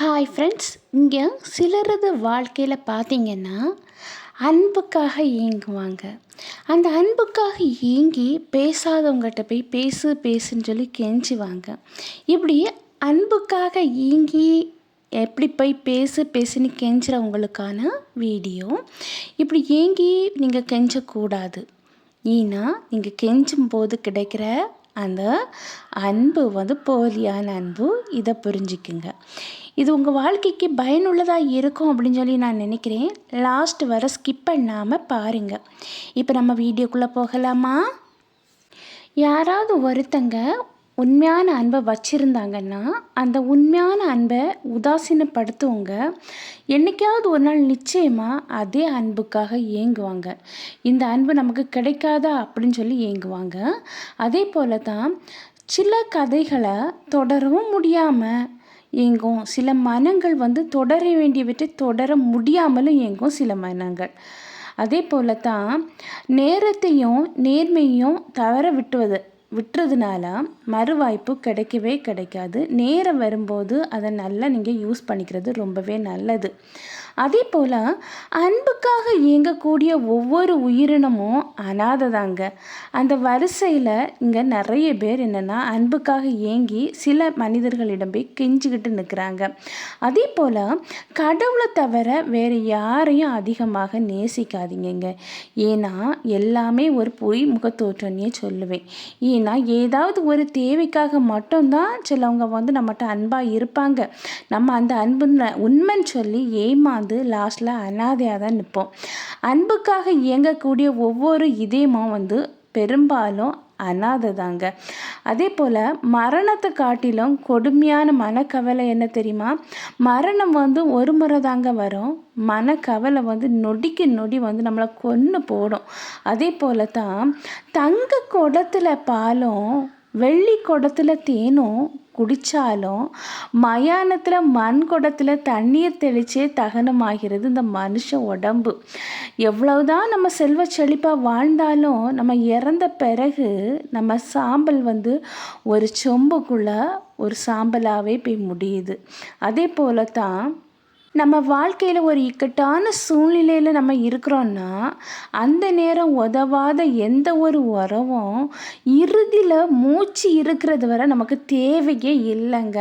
Hi friends, இங்கே சிலரது வாழ்க்கையில் பார்த்தீங்கன்னா அன்புக்காக ஏங்குவாங்க. அந்த அன்புக்காக ஏங்கி பேசாதவங்ககிட்ட போய் பேசு பேசுன்னு சொல்லி கெஞ்சுவாங்க. இப்படி அன்புக்காக ஏங்கி எப்படி போய் பேசு பேசுன்னு கெஞ்சுறவங்களுக்கான வீடியோ. இப்படி ஏங்கி நீங்கள் கெஞ்சக்கூடாது. ஏன்னா நீங்கள் கெஞ்சும் போது கிடைக்கிற அந்த அன்பு போலியான அன்பு. இதை புரிஞ்சுக்குங்க. இது உங்கள் வாழ்க்கைக்கு பயனுள்ளதாக இருக்கும் அப்படின்னு சொல்லி நான் நினைக்கிறேன். லாஸ்ட் வர ஸ்கிப் பண்ணாமல் பாருங்கள். இப்போ நம்ம வீடியோக்குள்ளே போகலாமா? யாராவது ஒருத்தங்க உண்மையான அன்பை வச்சுருந்தாங்கன்னா அந்த உண்மையான அன்பை உதாசீனப்படுத்துவங்க என்றைக்காவது ஒரு நாள் நிச்சயமாக அதே அன்புக்காக ஏங்குவாங்க. இந்த அன்பு நமக்கு கிடைக்காதா அப்படின்னு சொல்லி ஏங்குவாங்க. அதே போல தான் சில கதைகளை தொடரவும் முடியாமல் ஏங்கும் சில மனங்கள், தொடர வேண்டியவற்றை தொடர முடியாமலும் ஏங்கும் சில மனங்கள். அதே போல தான் நேரத்தையும் நேர்மையும் தவற விட்டுறதுனால மறுவாய்ப்பு கிடைக்கவே கிடைக்காது. நேரம் வரும்போது அதை நல்லா நீங்கள் யூஸ் பண்ணிக்கிறது ரொம்பவே நல்லது. அதே போல் அன்புக்காக இயங்கக்கூடிய ஒவ்வொரு உயிரினமும் அனாதை தாங்க. அந்த வரிசையில் இங்கே நிறைய பேர் என்னென்னா அன்புக்காக ஏங்கி சில மனிதர்களிடம் போய் கெஞ்சிக்கிட்டு நிற்கிறாங்க. அதே போல் கடவுளை தவிர வேறு யாரையும் அதிகமாக நேசிக்காதீங்க. ஏன்னா எல்லாமே ஒரு பொய் முகத்தோற்றன்னே சொல்லுவேன். ஏன்னா ஏதாவது ஒரு தேவைக்காக மட்டும்தான் சிலவங்க நம்மகிட்ட அன்பாக இருப்பாங்க. நம்ம அந்த அன்பு உண்மைன்னு சொல்லி ஏமாந்து லாஸ்ட்டில் அனாதையாக தான் நிற்போம். அன்புக்காக இயங்கக்கூடிய ஒவ்வொரு இதயமும் பெரும்பாலும் அனாதை தாங்க. அதே போல் மரணத்தை காட்டிலும் கொடுமையான மனக்கவலை என்ன தெரியுமா? மரணம் ஒரு முறை தாங்க வரும். மனக்கவலை நொடிக்கு நொடி நம்மளை கொன்று போடும். அதே போல தான் தங்க குடத்தில் பாலும் வெள்ளி குடத்தில் தேனும் குடித்தாலும் மயானத்தில் மண் குடத்தில் தண்ணீர் தெளிச்சே தகனமாகிறது இந்த மனுஷ உடம்பு. எவ்வளவுதான் நம்ம செல்வ செழிப்பாக வாழ்ந்தாலும் நம்ம இறந்த பிறகு நம்ம சாம்பல் ஒரு சொம்புக்குள்ளே ஒரு சாம்பலாகவே போய் முடியுது. அதே போல தான் நம்ம வாழ்க்கையில் ஒரு இக்கட்டான சூழ்நிலையில் நம்ம இருக்கிறோன்னா அந்த நேரம் உதவாத எந்த ஒரு உறவும் இறுதியில் மூச்சு இருக்கிறது வரை நமக்கு தேவையே இல்லைங்க.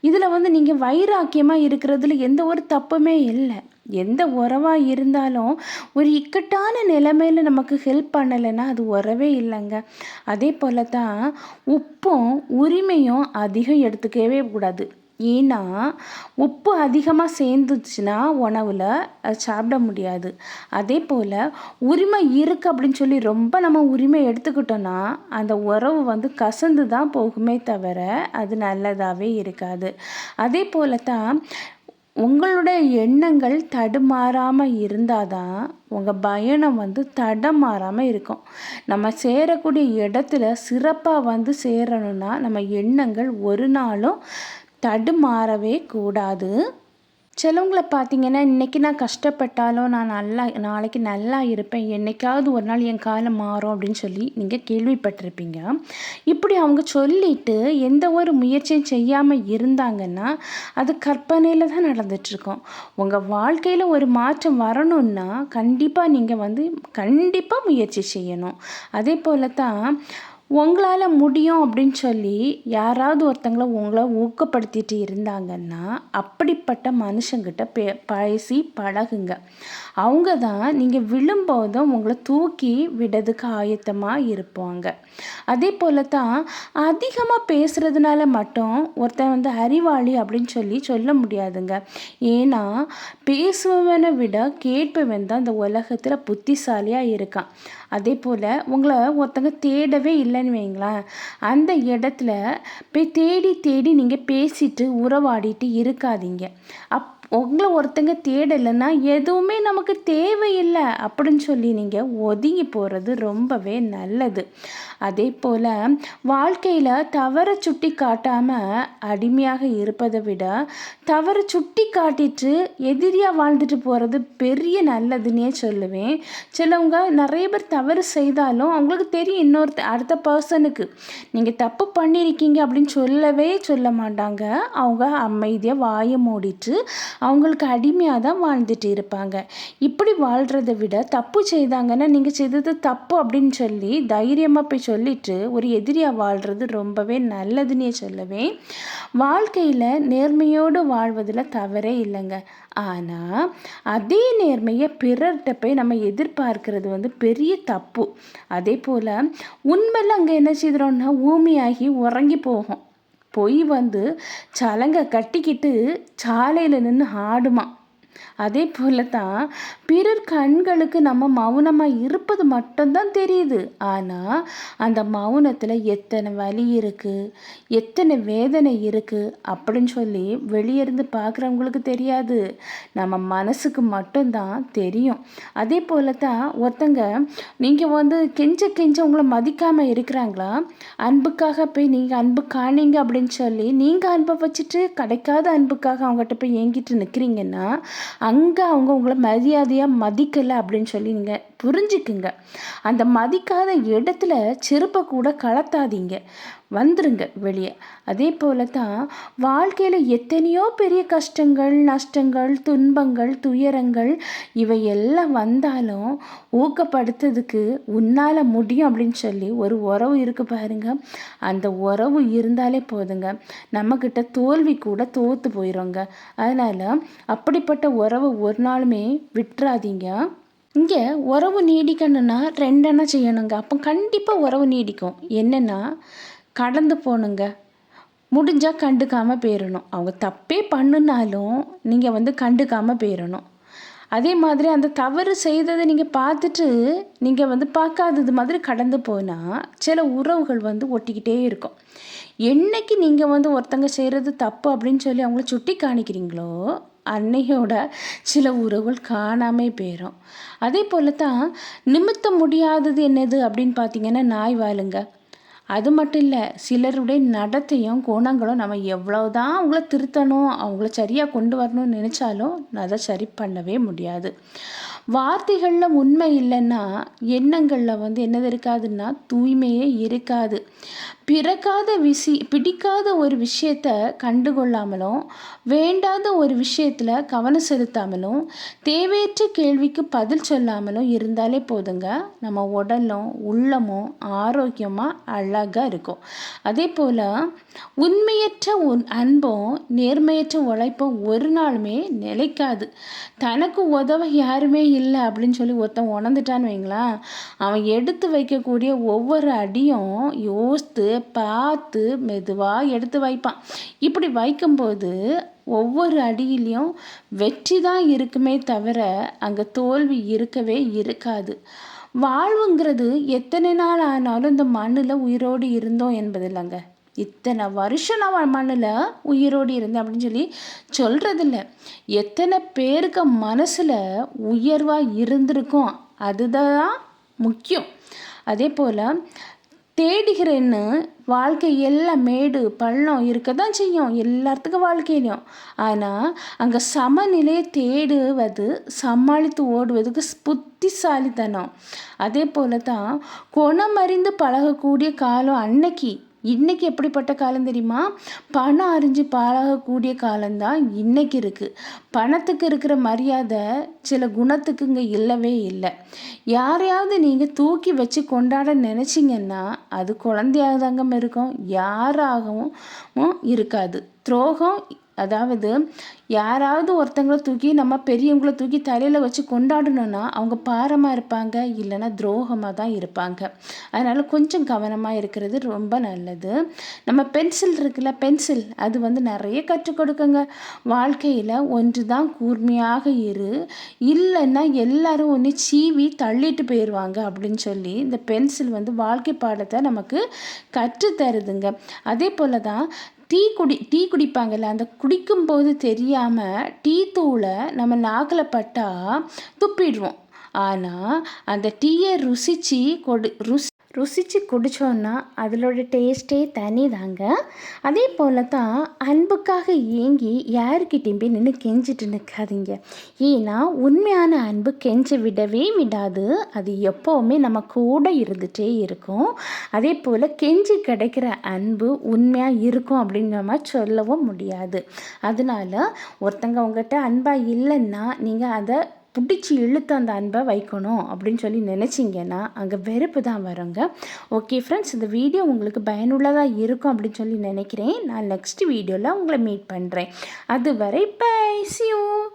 இதில் நீங்கள் வைராக்கியமாக இருக்கிறதுல எந்த ஒரு தப்புமே இல்லை. எந்த உறவாக இருந்தாலும் ஒரு இக்கட்டான நிலைமையில் நமக்கு ஹெல்ப் பண்ணலைன்னா அது உறவே இல்லைங்க. அதே போல தான் உப்பும் உரிமையும் அதிகம் எடுத்துக்கவே கூடாது. ஏன்னா உப்பு அதிகமாக சேர்ந்துச்சுன்னா உணவில் சாப்பிட முடியாது. அதே போல் உரிமை இருக்குது அப்படின்னு சொல்லி ரொம்ப நம்ம உரிமை எடுத்துக்கிட்டோன்னா அந்த உறவு கசந்து தான் போகுமே தவிர அது நல்லதாகவே இருக்காது. அதே போல தான் உங்களுடைய எண்ணங்கள் தடுமாறாமல் இருந்தால் தான் உங்கள் பயணம் தடமாறாமல் இருக்கும். நம்ம சேரக்கூடிய இடத்துல சிறப்பாக சேரணும்னா நம்ம எண்ணங்கள் ஒரு நாளும் தடுமாறவே கூடாது. சிலவங்களை பார்த்தீங்கன்னா இன்றைக்கி நான் கஷ்டப்பட்டாலும் நான் நாளைக்கு நல்லா இருப்பேன், என்றைக்காவது ஒரு நாள் என் காலம் மாறும் அப்படின்னு சொல்லி நீங்கள் கேள்விப்பட்டிருப்பீங்க. இப்படி அவங்க சொல்லிட்டு எந்த ஒரு முயற்சியும் செய்யாமல் இருந்தாங்கன்னா அது கற்பனையில் தான் நடந்துகிட்ருக்கோம். உங்கள் வாழ்க்கையில் ஒரு மாற்றம் வரணுன்னா கண்டிப்பாக நீங்கள் கண்டிப்பாக முயற்சி செய்யணும். அதே போல தான் உங்களால் முடியும் அப்படின்னு சொல்லி யாராவது ஒருத்தங்களை உங்களை ஊக்கப்படுத்திட்டு இருந்தாங்கன்னா அப்படிப்பட்ட மனுஷங்கிட்ட பேசி பழகுங்க. அவங்க தான் நீங்கள் விழும்போதும் உங்களை தூக்கி விடுறதுக்கு ஆயத்தமாக இருப்பாங்க. அதே போல தான் அதிகமாக பேசுகிறதுனால மட்டும் ஒருத்தன் அறிவாளி அப்படின்னு சொல்லி சொல்ல முடியாதுங்க. ஏன்னா பேசுபவனை விட கேட்பவன் தான் இந்த உலகத்தில் புத்திசாலியாக இருக்கான். அதே போல் உங்களை ஒருத்தங்க தேடவே இல்லைன்னு வைங்களேன், அந்த இடத்துல போய் தேடி தேடி நீங்கள் பேசிட்டு உறவாடிட்டு இருக்காதீங்க. உங்களை ஒருத்தங்க தேடலைன்னா எதுவுமே நமக்கு தேவையில்லை அப்படின்னு சொல்லி நீங்கள் ஒதுங்கி போகிறது ரொம்பவே நல்லது. அதே போல் வாழ்க்கையில் தவறை சுட்டி காட்டாமல் அடிமையாக இருப்பதை விட தவறை சுட்டி காட்டிட்டு எதிரியாக வாழ்ந்துட்டு போகிறது பெரிய நல்லதுன்னே சொல்லுவேன். சிலவங்க நிறைய பேர் தவறு செய்தாலும் அவங்களுக்கு தெரியும், அடுத்த பர்சனுக்கு நீங்கள் தப்பு பண்ணியிருக்கீங்க அப்படின்னு சொல்லவே சொல்ல மாட்டாங்க. அவங்க அமைதியாக வாயை மூடிட்டு அவங்களுக்கு அடிமையாக தான் வாழ்ந்துட்டு இருப்பாங்க. இப்படி வாழ்கிறத விட தப்பு செய்தாங்கன்னா நீங்கள் செய்தது தப்பு அப்படின்னு சொல்லி தைரியமாக போய் சொல்லிட்டு ஒரு எதிரியாக வாழ்கிறது ரொம்பவே நல்லதுன்னே சொல்லுவேன். வாழ்க்கையில் நேர்மையோடு வாழ்வதில் தவறே இல்லைங்க. ஆனால் அதே நேர்மையை பிறர்கிட்ட போய் நம்ம எதிர்பார்க்கிறது பெரிய தப்பு. அதே போல் உண்மையில் அங்கே என்ன செய்கிறோன்னா ஊமையாகி உறங்கி போகும். பொய் சலங்கை கட்டிக்கிட்டு சாலையில் நின்று ஆடுமா. அதே போல தான் பிறர் கண்களுக்கு நம்ம மௌனமாக இருப்பது மட்டும்தான் தெரியுது. ஆனால் அந்த மௌனத்தில் எத்தனை வலி இருக்குது, எத்தனை வேதனை இருக்குது அப்படின்னு சொல்லி வெளியிருந்து பார்க்குறவங்களுக்கு தெரியாது. நம்ம மனசுக்கு மட்டும்தான் தெரியும். அதே போல தான் ஒருத்தங்க நீங்கள் கெஞ்ச உங்களை மதிக்காமல் இருக்கிறாங்களா, அன்புக்காக போய் நீங்கள் அன்பு காணிங்க அப்படின்னு சொல்லி நீங்கள் அன்பை வச்சுட்டு கிடைக்காத அன்புக்காக அவங்ககிட்ட போய் ஏங்கிட்டு நிற்கிறீங்கன்னா அங்கே அவங்க உங்களை மரியாதையாக மதிக்கலை அப்படின்னு சொல்லி நீங்கள் புரிஞ்சுக்குங்க. அந்த மதிக்காத இடத்துல செருப்பை கூட கலத்தாதீங்க, வந்துருங்க வெளியே. அதே போல தான் வாழ்க்கையில் எத்தனையோ பெரிய கஷ்டங்கள், நஷ்டங்கள், துன்பங்கள், துயரங்கள் இவையெல்லாம் வந்தாலும் ஊக்கப்படுத்துறதுக்கு உன்னால் முடியும் அப்படின்னு சொல்லி ஒரு உறவு இருக்குது பாருங்க. அந்த உறவு இருந்தாலே போதுங்க, நம்மக்கிட்ட தோல்வி கூட தோற்று போயிடுங்க. அதனால் அப்படிப்பட்ட உறவு ஒரு நாளுமே விட்டுறாதீங்க. இங்கே உறவு நீடிக்கணுன்னா ரெண்டெண்ணா செய்யணுங்க. அப்போ கண்டிப்பாக உறவு நீடிக்கும். என்னென்னா கடந்து போகணுங்க, முடிஞ்சால் கண்டுக்காமல் போயிடணும். அவங்க தப்பே பண்ணுனாலும் நீங்கள் கண்டுக்காமல் போயிடணும். அதே மாதிரி அந்த தவறு செய்ததை நீங்கள் பார்த்துட்டு நீங்கள் பார்க்காதது மாதிரி கடந்து போனால் சில உறவுகள் ஒட்டிக்கிட்டே இருக்கும். என்னைக்கு நீங்கள் ஒருத்தங்க செய்கிறது தப்பு அப்படின்னு சொல்லி அவங்கள சுட்டி காணிக்கிறீங்களோ அன்னையோட சில உறவுகள் காணாமல் போயிடும். அதே போல தான் நிமித்த முடியாதது என்னது அப்படின்னு பார்த்தீங்கன்னா நாய் வாழுங்க. அது மட்டும் இல்லை, சிலருடைய நடத்தையும் குணங்களும் நம்ம எவ்வளோதான் அவங்கள திருத்தணும், அவங்கள சரியாக கொண்டு வரணும்னு நினச்சாலும் அதை சரி பண்ணவே முடியாது. வார்த்தைகளில் உண்மை இல்லைன்னா எண்ணங்களில் என்னது இருக்காதுன்னா தூய்மையே இருக்காது. பிடிக்காத ஒரு விஷயத்த கண்டுகொள்ளாமலும் வேண்டாத ஒரு விஷயத்தில் கவனம் செலுத்தாமலும் தேவையற்ற கேள்விக்கு பதில் சொல்லாமலும் இருந்தாலே போதுங்க, நம்ம உடலும் உள்ளமும் ஆரோக்கியமாக அழகாக இருக்கும். அதே போல் உண்மையற்ற அன்பும் நேர்மையற்ற உழைப்பும் ஒரு நாளுமே நிலைக்காது. தனக்கு உதவ யாருமே இல்லை அப்படின்னு சொல்லி ஒருத்தன் உணர்ந்துட்டான்னு வைங்களேன், அவன் எடுத்து வைக்கக்கூடிய ஒவ்வொரு அடியும் யோசித்து பார்த்து மெதுவாக எடுத்து வைப்பான். இப்படி வைக்கும்போது ஒவ்வொரு அடியிலையும் வெற்றி தான் இருக்குமே தவிர அங்கே தோல்வி இருக்கவே இருக்காது. வாழ்வுங்கிறது எத்தனை நாள் ஆனாலும் இந்த மண்ணில் உயிரோடு இருந்தோம் என்பது இல்லைங்க. இத்தனை வருஷம் நான் மண்ணில் உயிரோடு இருந்தேன் அப்படின்னு சொல்லி சொல்கிறதில்ல. எத்தனை பேருக்கு மனசில் உயர்வாக இருந்திருக்கும் அதுதான் முக்கியம். அதே போல் தேடுகிறேன்னு வாழ்க்கை எல்லாம் மேடு பள்ளம் இருக்க தான் செய்யும் எல்லாத்துக்கும் வாழ்க்கையிலையும். ஆனால் அங்கே சமநிலையை தேடுவது சமாளித்து ஓடுவதுக்கு புத்திசாலித்தனம். அதே போல தான் குணமறிந்து பழகக்கூடிய காலம் இன்னைக்கு எப்படிப்பட்ட காலம் தெரியுமா? பணம் அறிஞ்சு பழகக்கூடிய காலம்தான் இன்னைக்கு இருக்குது. பணத்துக்கு இருக்கிற மரியாதை சில குணத்துக்கு இங்கே இல்லவே இல்லை. யாரையாவது நீங்கள் தூக்கி வச்சு கொண்டாட நினச்சிங்கன்னா அது குழந்தையாக தாங்க இருக்கும், யாராகவும் இருக்காது. துரோகம், அதாவது யாராவது ஒருத்தங்களை தூக்கி நம்ம பெரியவங்களை தூக்கி தலையில் வச்சு கொண்டாடணும்னா அவங்க பாரமாக இருப்பாங்க, இல்லைன்னா துரோகமாக தான் இருப்பாங்க. அதனால் கொஞ்சம் கவனமாக இருக்கிறது ரொம்ப நல்லது. நம்ம பென்சில் இருக்குல்ல, பென்சில் அது நிறைய கற்றுக் கொடுக்குங்க. வாழ்க்கையில் ஒன்று தான் கூர்மையாக இல்லைன்னா எல்லாரும் ஒன்று சீவி தள்ளிட்டு போயிடுவாங்க அப்படின்னு சொல்லி இந்த பென்சில் வாழ்க்கை பாடத்தை நமக்கு கற்றுத்தருதுங்க. அதே போல் தான் டீ குடிப்பாங்கல்ல, அந்த குடிக்கும்போது தெரியாமல் டீ தூளை நம்ம நாக்கில் பட்டால் துப்பிடுவோம். ஆனால் அந்த டீயை ருசித்து ருசித்து குடித்தோன்னா அதோட டேஸ்ட்டே தனி தாங்க. அதே போல் தான் அன்புக்காக ஏங்கி யாருக்கிட்டேயும் போய் நின்று கெஞ்சிட்டு நிற்காதீங்க. ஏன்னா உண்மையான அன்பு கெஞ்ச விடவே விடாது. அது எப்போவுமே நம்ம கூட இருந்துகிட்டே இருக்கும். அதே போல் கெஞ்சி கிடைக்கிற அன்பு உண்மையாக இருக்கும் அப்படின்னு நம்ம சொல்லவும் முடியாது. அதனால ஒருத்தங்க உங்கள்கிட்ட அன்பாக இல்லைன்னா நீங்கள் அதை பிடிச்சி இழுத்து அந்த அன்பை வைக்கணும் அப்படின்னு சொல்லி நினச்சிங்கன்னா அங்கே வெறுப்பு தான் வருங்க. ஓகே ஃப்ரெண்ட்ஸ், இந்த வீடியோ உங்களுக்கு பயனுள்ளதாக இருக்கும் அப்படின்னு சொல்லி நினைக்கிறேன். நான் நெக்ஸ்ட் வீடியோவில் உங்களை மீட் பண்ணுறேன். அதுவரை பை, see you.